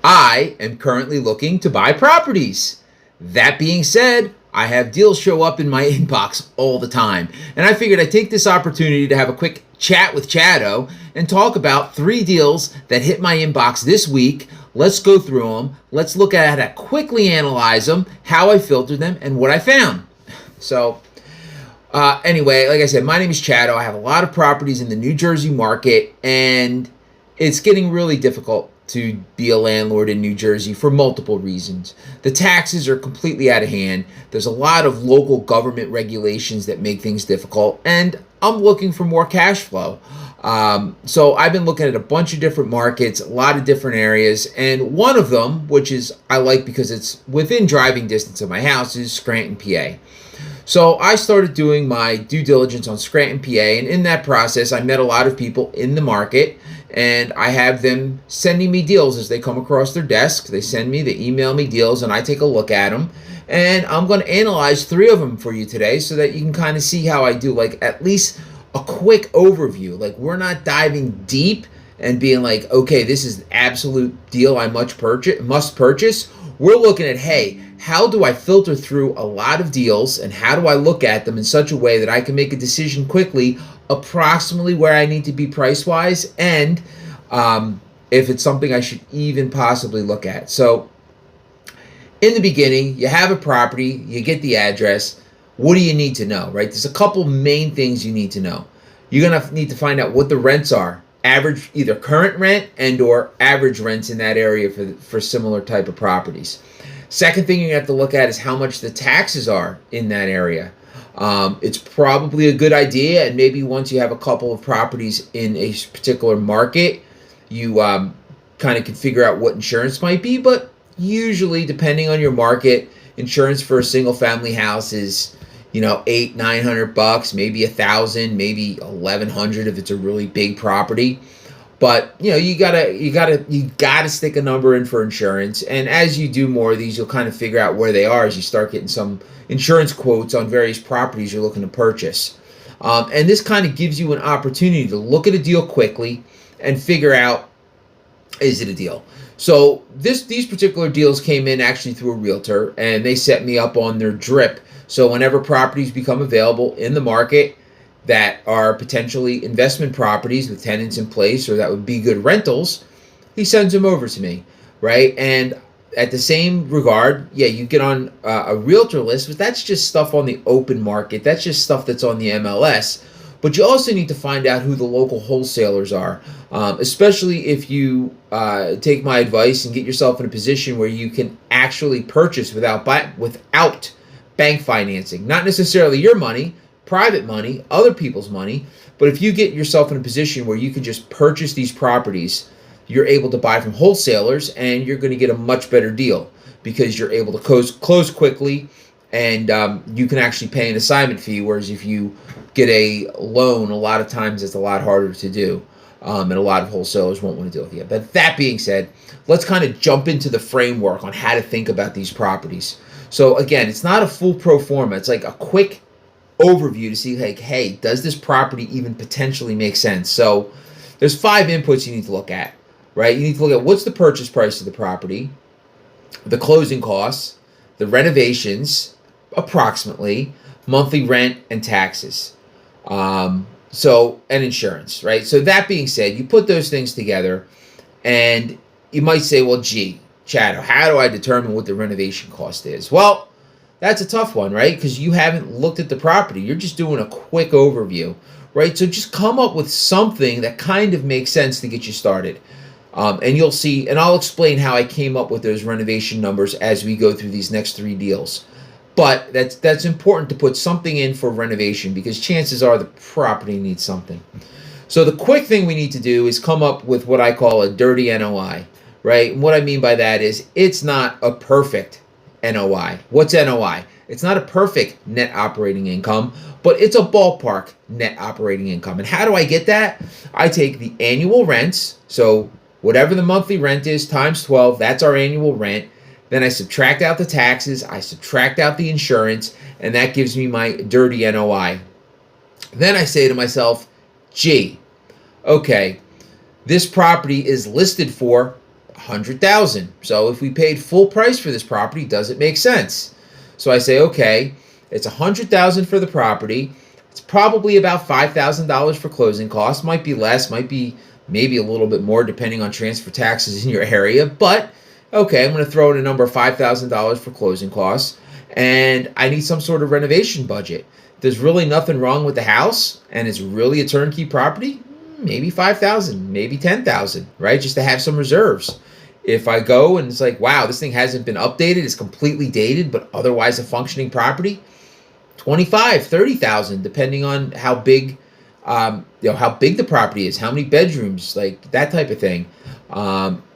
I am currently looking to buy properties. That being said, I have deals show up in my inbox all the time, and I figured I'd take this opportunity to have a quick chat with Chatto and talk about 3 deals that hit my inbox this week. Let's go through them. Let's look at how to quickly analyze them, how I filtered them, and what I found. Anyway, like I said, my name is Chatto. I have a lot of properties in the New Jersey market, and it's getting really difficult to be a landlord in New Jersey for multiple reasons. The taxes are completely out of hand. There's a lot of local government regulations that make things difficult, and I'm looking for more cash flow. So I've been looking at a bunch of different markets, a lot of different areas, and one of them, which is I like because it's within driving distance of my house, is Scranton, PA. So I started doing my due diligence on Scranton, PA, and in that process, I met a lot of people in the market, and I have them sending me deals as they come across their desk. They send me, they email me deals, and I take a look at them. And I'm going to analyze 3 of them for you today so that you can kind of see how I do, like at least a quick overview. Like we're not diving deep and being like, okay, this is an absolute deal I must purchase. We're looking at, hey, how do I filter through a lot of deals and how do I look at them in such a way that I can make a decision quickly, approximately where I need to be price-wise, and if it's something I should even possibly look at. So in the beginning, you have a property, you get the address. What do you need to know, right? There's a couple main things you need to know. You're going to need to find out what the rents are, average, either current rent and or average rents in that area for similar type of properties. Second thing you have to look at is how much the taxes are in that area. It's probably a good idea, and maybe once you have a couple of properties in a particular market, you kind of can figure out what insurance might be, but usually, depending on your market, insurance for a single-family house is, $800-900, maybe $1,000, maybe $1,100 if it's a really big property. But you gotta stick a number in for insurance, and as you do more of these, you'll kind of figure out where they are as you start getting some insurance quotes on various properties you're looking to purchase. And this kind of gives you an opportunity to look at a deal quickly and figure out, is it a deal? So these particular deals came in actually through a realtor, and they set me up on their drip. So whenever properties become available in the market that are potentially investment properties with tenants in place or that would be good rentals, he sends them over to me, right? And at the same regard, yeah, you get on a realtor list, but that's just stuff on the open market. That's just stuff that's on the MLS. But you also need to find out who the local wholesalers are, especially if you take my advice and get yourself in a position where you can actually purchase without bank financing. Not necessarily your money, private money, other people's money, but if you get yourself in a position where you can just purchase these properties, you're able to buy from wholesalers and you're going to get a much better deal because you're able to close quickly, and you can actually pay an assignment fee, whereas if you get a loan, a lot of times it's a lot harder to do, and a lot of wholesalers won't want to deal with you. But that being said, let's kind of jump into the framework on how to think about these properties. So again, it's not a full pro forma. It's like a quick overview to see, like, hey, does this property even potentially make sense? So there's 5 inputs you need to look at, right? You need to look at what's the purchase price of the property, the closing costs, the renovations, approximately, monthly rent, and taxes. And insurance, right? So that being said, you put those things together, and you might say, well, gee, Chatto, how do I determine what the renovation cost is? Well, that's a tough one, right? Because you haven't looked at the property. You're just doing a quick overview, right? So just come up with something that kind of makes sense to get you started. And you'll see, and I'll explain how I came up with those renovation numbers as we go through these next 3 deals. But that's important to put something in for renovation because chances are the property needs something. So the quick thing we need to do is come up with what I call a dirty NOI, right? And what I mean by that is it's not a perfect NOI. What's NOI? It's not a perfect net operating income, but it's a ballpark net operating income. And how do I get that? I take the annual rents, so whatever the monthly rent is times 12, that's our annual rent. Then I subtract out the taxes, I subtract out the insurance, and that gives me my dirty NOI. Then I say to myself, gee, okay, this property is listed for 100,000. So if we paid full price for this property, does it make sense? So I say, okay, it's 100,000 for the property. It's probably about $5,000 for closing costs. Might be less, might be maybe a little bit more depending on transfer taxes in your area. But okay, I'm going to throw in a number of $5,000 for closing costs, and I need some sort of renovation budget. There's really nothing wrong with the house, and it's really a turnkey property. Maybe 5,000, maybe 10,000, right? Just to have some reserves. If I go and it's like, wow, this thing hasn't been updated, it's completely dated, but otherwise a functioning property, 25, 30,000, depending on how big, how big the property is, how many bedrooms, like that type of thing.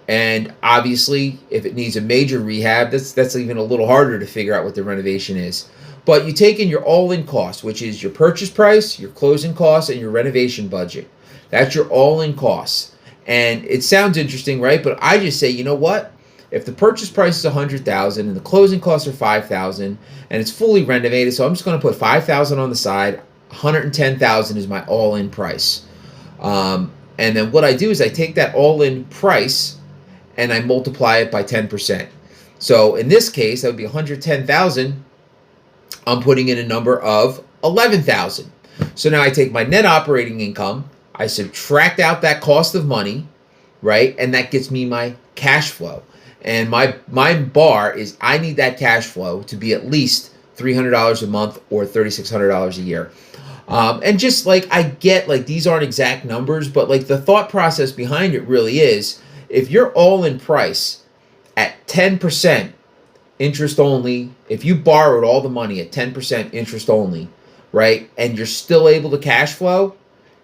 And obviously, if it needs a major rehab, that's even a little harder to figure out what the renovation is. But you take in your all-in cost, which is your purchase price, your closing costs, and your renovation budget. That's your all-in costs. And it sounds interesting, right? But I just say, you know what? If the purchase price is $100,000 and the closing costs are $5,000 and it's fully renovated, so I'm just going to put $5,000 on the side. $110,000 is my all-in price. And then what I do is I take that all-in price and I multiply it by 10%. So in this case, that would be $110,000. I'm putting in a number of $11,000. So now I take my net operating income, I subtract out that cost of money, right? And that gets me my cash flow. And my bar is I need that cash flow to be at least $300 a month or $3,600 a year. And just like I get like these aren't exact numbers, but like the thought process behind it really is if you're all in price at 10% interest only, if you borrowed all the money at 10% interest only, right, and you're still able to cash flow,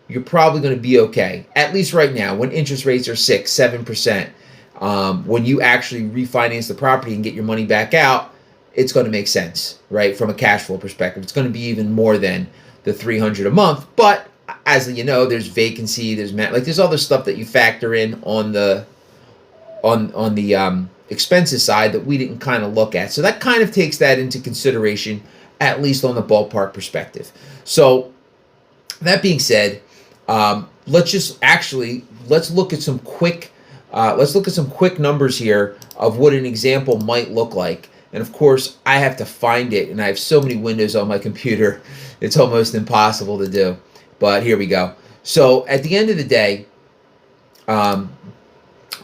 you're probably going to be okay. At least right now, when interest rates are 6, 7%, when you actually refinance the property and get your money back out, it's going to make sense, right, from a cash flow perspective. It's going to be even more than the $300 a month. But as you know, there's vacancy, there's other stuff that you factor in on the expenses side that we didn't kind of look at. So that kind of takes that into consideration, at least on the ballpark perspective. So that being said, let's look at some quick numbers here of what an example might look like. And of course, I have to find it, and I have so many windows on my computer, it's almost impossible to do. But here we go. So at the end of the day,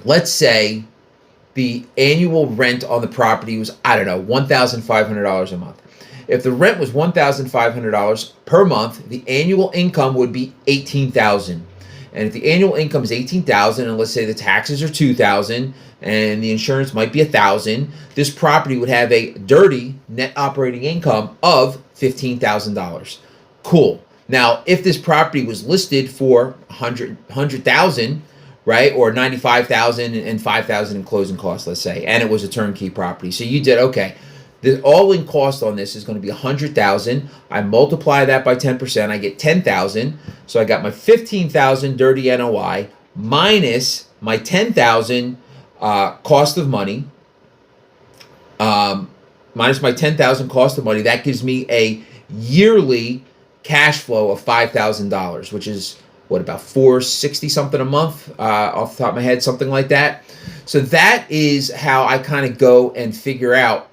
let's say the annual rent on the property was, I don't know, $1,500 a month. If the rent was $1,500 per month, the annual income would be $18,000. And if the annual income is $18,000, and let's say the taxes are $2,000, and the insurance might be $1,000, this property would have a dirty net operating income of $15,000. Cool. Now, if this property was listed for $100,000, right, or $95,000 and $5,000 in closing costs, let's say, and it was a turnkey property, so you did okay. The all-in cost on this is going to be $100,000. I multiply that by 10%. I get $10,000. So I got my $15,000 dirty NOI minus my $10,000 cost of money. Minus my $10,000 cost of money. That gives me a yearly cash flow of $5,000, which is what, about $460 something a month off the top of my head, something like that. So that is how I kind of go and figure out,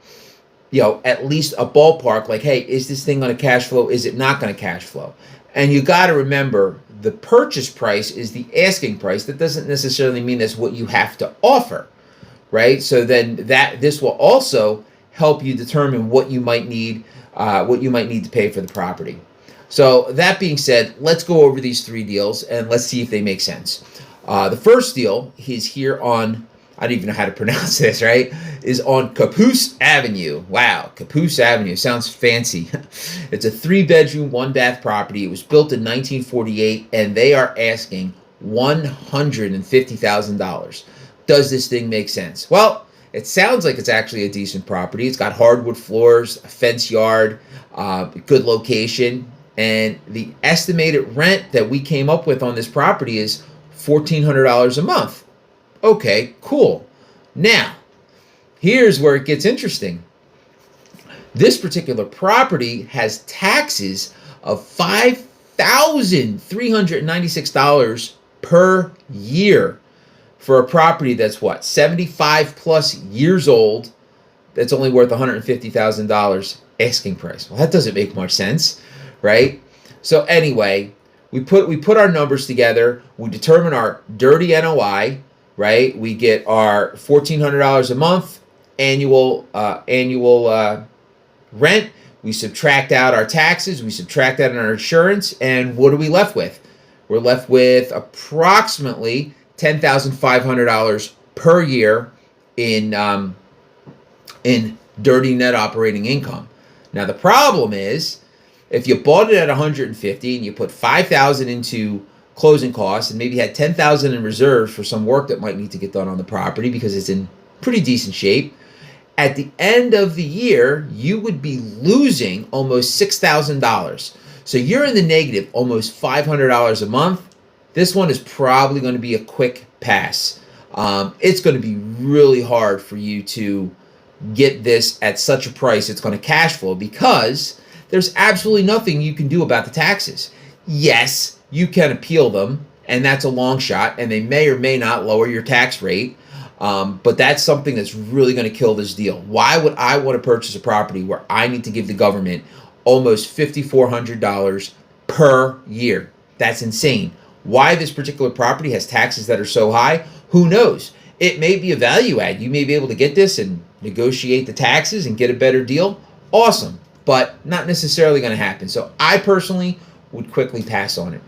at least a ballpark, like, hey, is this thing going to cash flow? Is it not going to cash flow? And you got to remember, the purchase price is the asking price. That doesn't necessarily mean that's what you have to offer, right? So then this will also help you determine what you might need to pay for the property. So that being said, let's go over these three deals and let's see if they make sense. The first deal is here on, I don't even know how to pronounce this, right? Is on Caboose Avenue. Wow, Caboose Avenue. Sounds fancy. It's a 3-bedroom, 1-bath property. It was built in 1948, and they are asking $150,000. Does this thing make sense? Well, it sounds like it's actually a decent property. It's got hardwood floors, a fence yard, good location, and the estimated rent that we came up with on this property is $1,400 a month. Okay, cool. Now, here's where it gets interesting. This particular property has taxes of $5,396 per year. for a property that's what, 75 plus years old, that's only worth $150,000 asking price. Well, that doesn't make much sense, right? So anyway, we put our numbers together. We determine our dirty NOI, right? We get our $1,400 a month annual rent. We subtract out our taxes. We subtract out our insurance, and what are we left with? We're left with approximately $10,500 per year in dirty net operating income. Now the problem is, if you bought it at 150 and you put 5,000 into closing costs and maybe had 10,000 in reserves for some work that might need to get done on the property because it's in pretty decent shape, at the end of the year you would be losing almost $6,000. So you're in the negative almost $500 a month. This one is probably going to be a quick pass. It's going to be really hard for you to get this at such a price it's going to cash flow, because there's absolutely nothing you can do about the taxes. Yes, you can appeal them, and that's a long shot, and they may or may not lower your tax rate, but that's something that's really going to kill this deal. Why would I want to purchase a property where I need to give the government almost $5,400 per year? That's insane. Why this particular property has taxes that are so high, who knows? It may be a value add. You may be able to get this and negotiate the taxes and get a better deal. Awesome, but not necessarily going to happen. So I personally would quickly pass on it.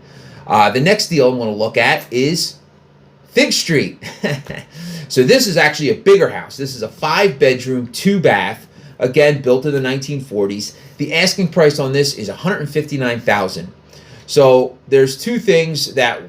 The next deal I'm going to look at is Fig Street. So this is actually a bigger house. This is a 5-bedroom, 2-bath, again, built in the 1940s. The asking price on this is $159,000. So there's two things that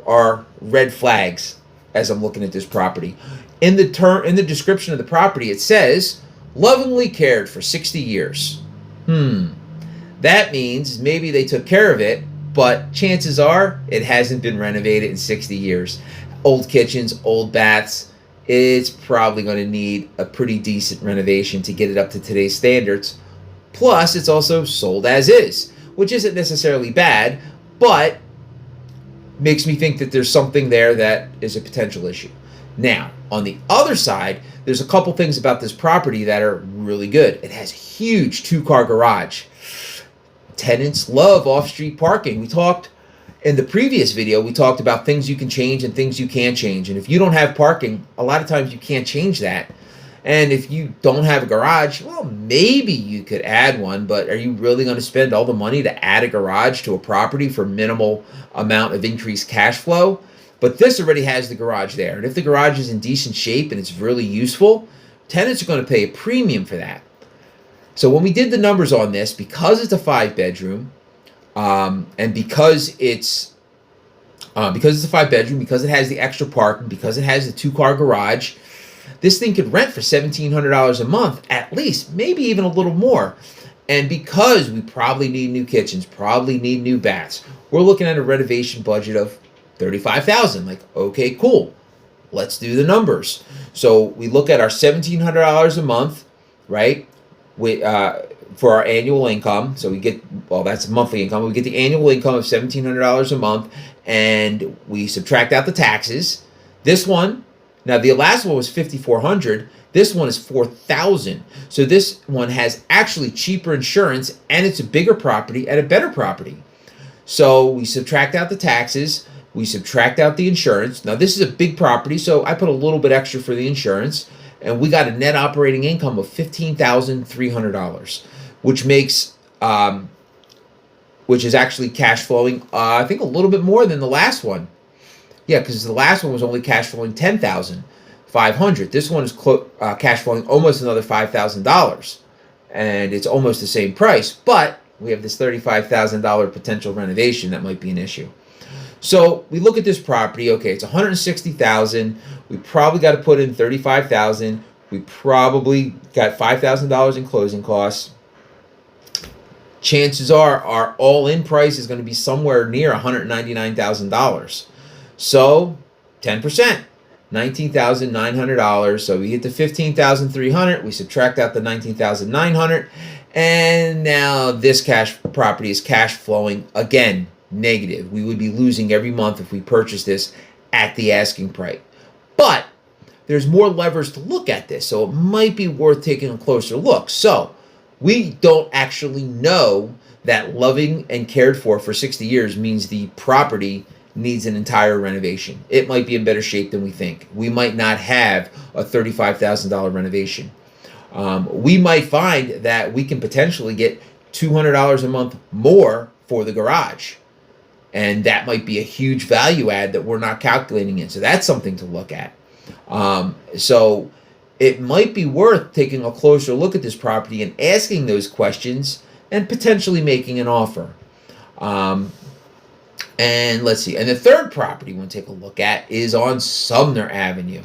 are red flags as I'm looking at this property. In the description of the property, it says, lovingly cared for 60 years. That means maybe they took care of it, but chances are it hasn't been renovated in 60 years. Old kitchens, old baths, it's probably going to need a pretty decent renovation to get it up to today's standards. Plus, it's also sold as is, which isn't necessarily bad, but makes me think that there's something there that is a potential issue. Now, on the other side, there's a couple things about this property that are really good. It has a huge 2-car garage. Tenants love off-street parking. We talked in the previous video, we talked about things you can change and things you can't change. And if you don't have parking, a lot of times you can't change that. And if you don't have a garage, well, maybe you could add one, but are you really going to spend all the money to add a garage to a property for minimal amount of increased cash flow? But this already has the garage there. And if the garage is in decent shape and it's really useful, tenants are going to pay a premium for that. So when we did the numbers on this, because it's a 5-bedroom, and because it's a 5-bedroom, because it has the extra parking, because it has the 2-car garage, this thing could rent for $1,700 a month at least, maybe even a little more. And because we probably need new kitchens, probably need new baths, we're looking at a renovation budget of $35,000. Like, okay, cool. Let's do the numbers. So we look at our $1,700 a month, right? For our annual income. So we get, well, that's monthly income. We get the annual income of $1,700 a month, and we subtract out the taxes. This one, now the last one was $5,400. This one is $4,000. So this one has actually cheaper insurance, and it's a bigger property and a better property. So we subtract out the taxes. We subtract out the insurance. Now this is a big property, so I put a little bit extra for the insurance, and we got a net operating income of $15,300, which makes, which is actually cash flowing, I think a little bit more than the last one. Yeah, because the last one was only cash flowing $10,500. This one is cash flowing almost another $5,000, and it's almost the same price. But we have this $35,000 potential renovation that might be an issue. So we look at this property. Okay, it's $160,000. We probably got to put in $35,000. We probably got $5,000 in closing costs. Chances are our all-in price is going to be somewhere near $199,000. So 10%, $19,900. So we get to $15,300. We subtract out the $19,900, and now this property is cash flowing again negative. We would be losing every month if we purchased this at the asking price. But there's more levers to look at this, so it might be worth taking a closer look. So we don't actually know that loving and cared for 60 years means the property needs an entire renovation. It might be in better shape than we think. We might not have a $35,000 renovation. We might find that we can potentially get $200 a month more for the garage. And that might be a huge value add that we're not calculating in. So that's something to look at. So it might be worth taking a closer look at this property and asking those questions and potentially making an offer. And let's see. And the third property we'll take a look at is on Sumner Avenue.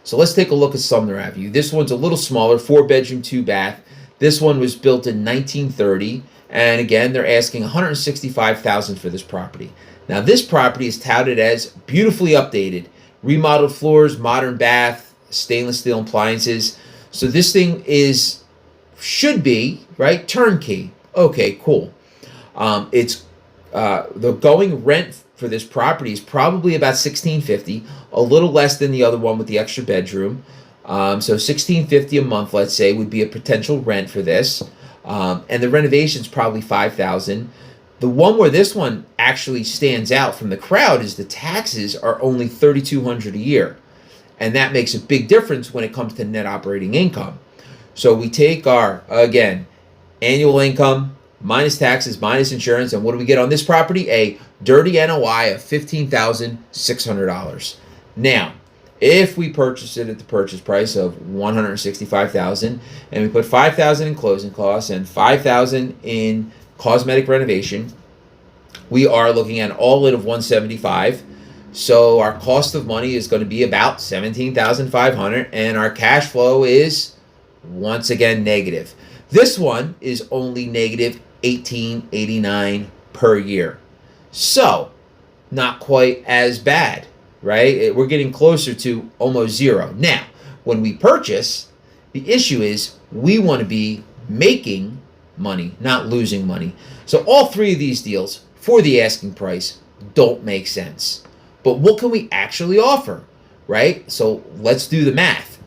So let's take a look at Sumner Avenue. This one's a little smaller, 4-bedroom, 2-bath. This one was built in 1930. And again, they're asking $165,000 for this property. Now, this property is touted as beautifully updated, remodeled floors, modern bath, stainless steel appliances. So this thing should be, right, turnkey. Okay, cool. The going rent for this property is probably about $1,650, a little less than the other one with the extra bedroom. So $1,650 a month, let's say, would be a potential rent for this. And the renovation's probably $5,000. The one where this one actually stands out from the crowd is the taxes are only $3,200 a year. And that makes a big difference when it comes to net operating income. So we take our, again, annual income, minus taxes, minus insurance, and what do we get on this property? A dirty NOI of $15,600. Now, if we purchase it at the purchase price of $165,000, and we put $5,000 in closing costs and $5,000 in cosmetic renovation, we are looking at an all-in of $175,000. So our cost of money is going to be about $17,500, and our cash flow is once again negative. This one is only negative $1,889 per year. So not quite as bad, right? We're getting closer to almost zero. Now, when we purchase, the issue is we want to be making money, not losing money. So all three of these deals for the asking price don't make sense. But what can we actually offer, right? So let's do the math.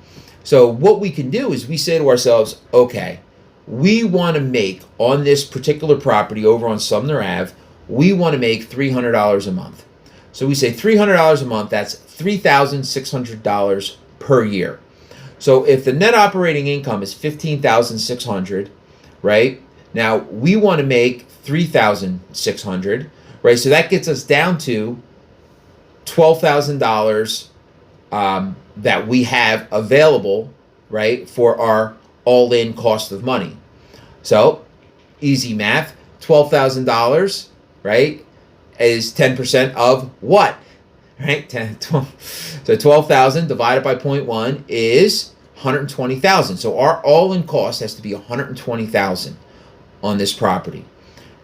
So what we can do is we say to ourselves, okay, we want to make on this particular property over on Sumner Ave, we want to make $300 a month. So we say $300 a month, that's $3,600 per year. So if the net operating income is $15,600, right? Now we want to make $3,600, right? So that gets us down to $12,000 that we have available, right, for our all-in cost of money. So easy math, $12,000, right, is 10% of what? Right? 10, 12. So 12,000 divided by 0.1 is 120,000. So our all-in cost has to be 120,000 on this property.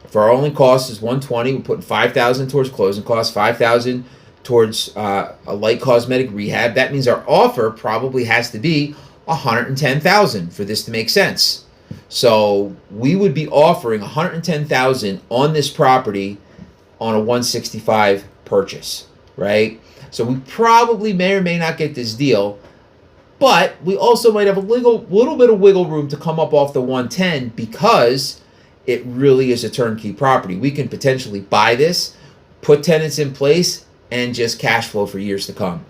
If our all-in cost is 120, we're putting 5,000 towards closing costs, 5,000 towards a light cosmetic rehab. That means our offer probably has to be 110,000 for this to make sense. So we would be offering 110,000 on this property on a 165 purchase, right? So we probably may or may not get this deal, but we also might have a little bit of wiggle room to come up off the 110 because it really is a turnkey property. We can potentially buy this, put tenants in place, and just cash flow for years to come.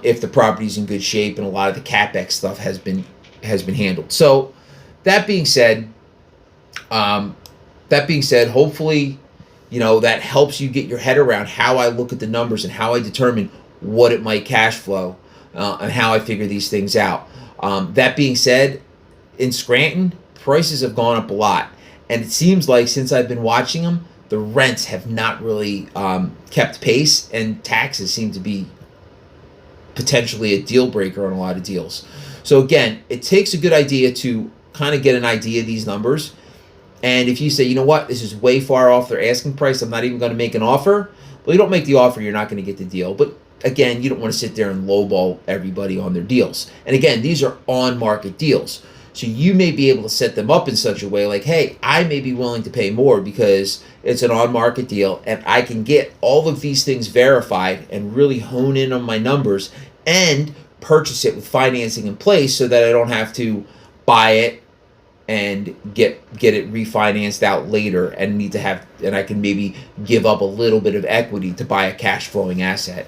If the property's in good shape and a lot of the CapEx stuff has been handled. So that being said, hopefully, that helps you get your head around how I look at the numbers and how I determine what it might cash flow and how I figure these things out. That being said, in Scranton, prices have gone up a lot. And it seems like since I've been watching them, the rents have not really kept pace, and taxes seem to be potentially a deal breaker on a lot of deals. So again, it takes a good idea to kind of get an idea of these numbers. And if you say, you know what, this is way far off their asking price, I'm not even going to make an offer. Well, you don't make the offer, you're not going to get the deal. But again, you don't want to sit there and lowball everybody on their deals. And again, these are on-market deals. So you may be able to set them up in such a way like, hey, I may be willing to pay more because it's an on-market deal and I can get all of these things verified and really hone in on my numbers and purchase it with financing in place so that I don't have to buy it and get it refinanced out later and I can maybe give up a little bit of equity to buy a cash flowing asset.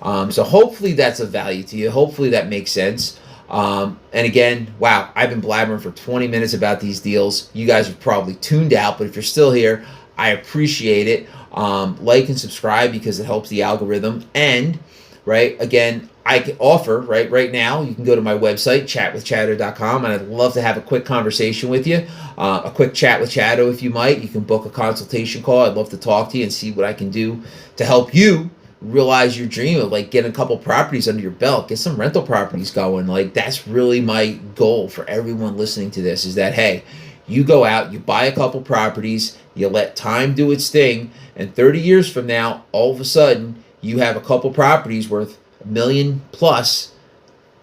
So hopefully that's of value to you. Hopefully that makes sense. And again, wow, I've been blabbering for 20 minutes about these deals. You guys are probably tuned out, but if you're still here, I appreciate it. Like and subscribe because it helps the algorithm. And right, again, I can offer right now. You can go to my website, chatwithchatto.com, and I'd love to have a quick conversation with you, a quick chat with Chatto if you might. You can book a consultation call. I'd love to talk to you and see what I can do to help you realize your dream of like getting a couple properties under your belt, get some rental properties going. Like that's really my goal for everyone listening to this is that, hey, you go out, you buy a couple properties, you let time do its thing, and 30 years from now, all of a sudden, you have a couple properties worth $1 million plus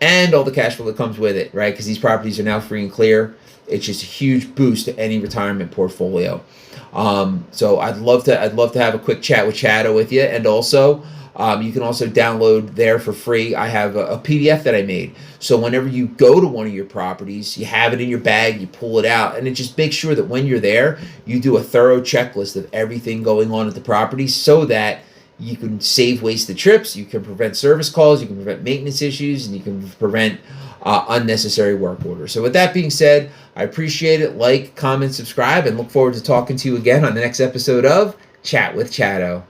and all the cash flow that comes with it, right? Because these properties are now free and clear. It's just a huge boost to any retirement portfolio. So I'd love to have a quick chat with Chatto with you, and also you can also download there for free. I have a PDF that I made. So whenever you go to one of your properties, you have it in your bag, you pull it out, and it just makes sure that when you're there, you do a thorough checklist of everything going on at the property so that you can save wasted trips, you can prevent service calls, you can prevent maintenance issues, and you can prevent unnecessary work orders. So with that being said, I appreciate it. Like, comment, subscribe, and look forward to talking to you again on the next episode of Chat with Chatto.